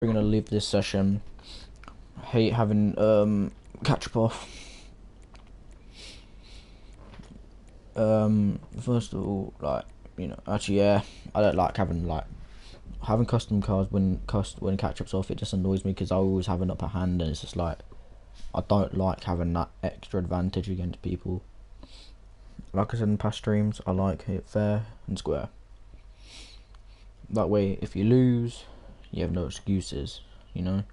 We're gonna leave this session. I hate having catch up off. First of all, actually, yeah, I don't like having custom cards when catch ups off. It just annoys me because I always have an upper hand, and it's just like I don't like having that extra advantage against people. Like I said in past streams, I like it fair and square. That way, if you lose, you have no excuses, you know.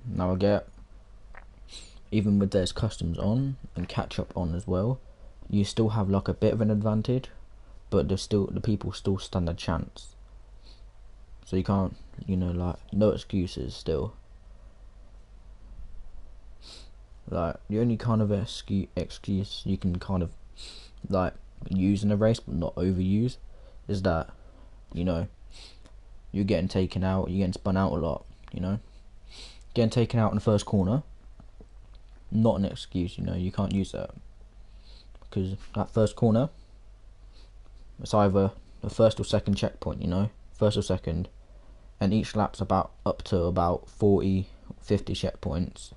Now I get, even with there's customs on and catch up on as well, you still have like a bit of an advantage, but the people still stand a chance. So you can't, no excuses still. Like the only kind of excuse you can kind of use in a race but not overuse is that, you're getting taken out, you're getting spun out a lot, Getting taken out in the first corner, not an excuse, you can't use that. Because that first corner, it's either the first or second checkpoint, first or second, and each lap's up to about 40, 50 checkpoints,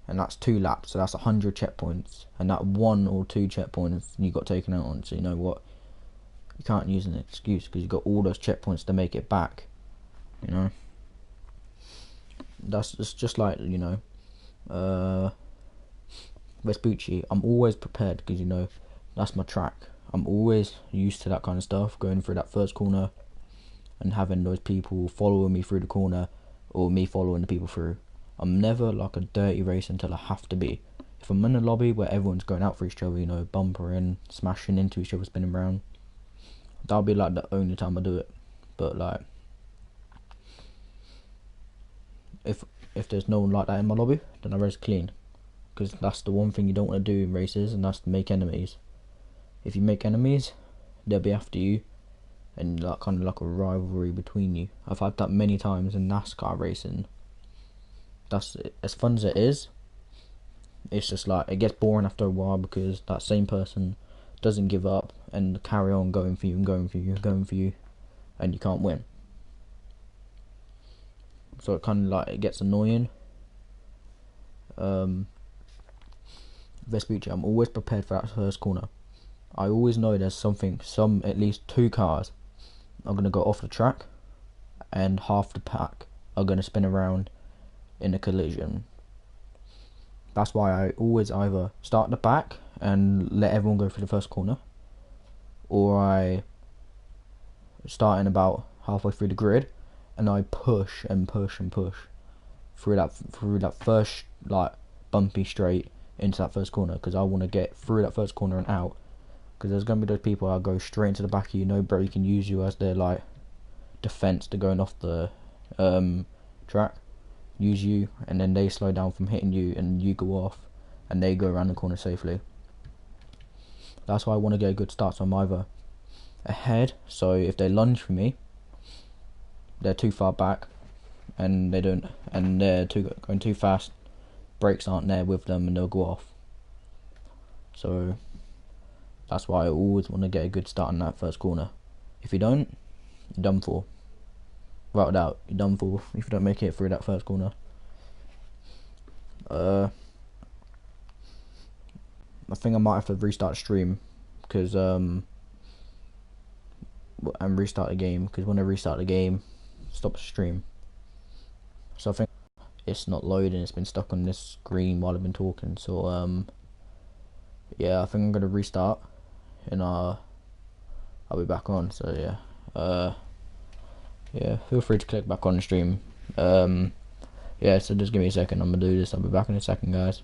and that's 2 laps, so that's 100 checkpoints, and that 1 or 2 checkpoints you got taken out on, so you know what, you can't use an excuse because you got all those checkpoints to make it back, That's just like, Vespucci. I'm always prepared because, that's my track. I'm always used to that kind of stuff, going through that first corner and having those people following me through the corner or me following the people through. I'm never like a dirty racer until I have to be. If I'm in a lobby where everyone's going out for each other, bumpering, smashing into each other, spinning around, that'll be like the only time I do it. But like, if there's no one like that in my lobby, then I race clean, because that's the one thing you don't want to do in races, and that's to make enemies. If you make enemies, they'll be after you, and like kind of like a rivalry between you. I've had that many times in NASCAR racing. That's as fun as it is. It's just like it gets boring after a while because that same person doesn't give up and carry on going for you and going for you and going for you, and you can't win. So it kind of like it gets annoying. Vespucci, I'm always prepared for that first corner. I always know there's at least 2 cars are gonna go off the track, and half the pack are gonna spin around in a collision. That's why I always either start the back and let everyone go through the first corner, or I start in about halfway through the grid and I push and push and push through that first bumpy straight into that first corner, because I want to get through that first corner and out, because there's going to be those people that go straight into the back of you, bro, can use you as their defense to going off the track, use you, and then they slow down from hitting you and you go off and they go around the corner safely. That's why I want to get a good start, so I'm either ahead, so if they lunge for me, they're too far back and they're going too fast, brakes aren't there with them and they'll go off. So that's why I always want to get a good start in that first corner. If you don't, you're done for. Without a doubt, you're done for if you don't make it through that first corner. I think I might have to restart the stream because and restart the game, because when I restart the game, stop the stream. So I think it's not loading, it's been stuck on this screen while I've been talking, so yeah, I think I'm gonna restart and I'll be back on. So yeah, feel free to click back on the stream. Yeah, so just give me a second, I'm gonna do this, I'll be back in a second, guys.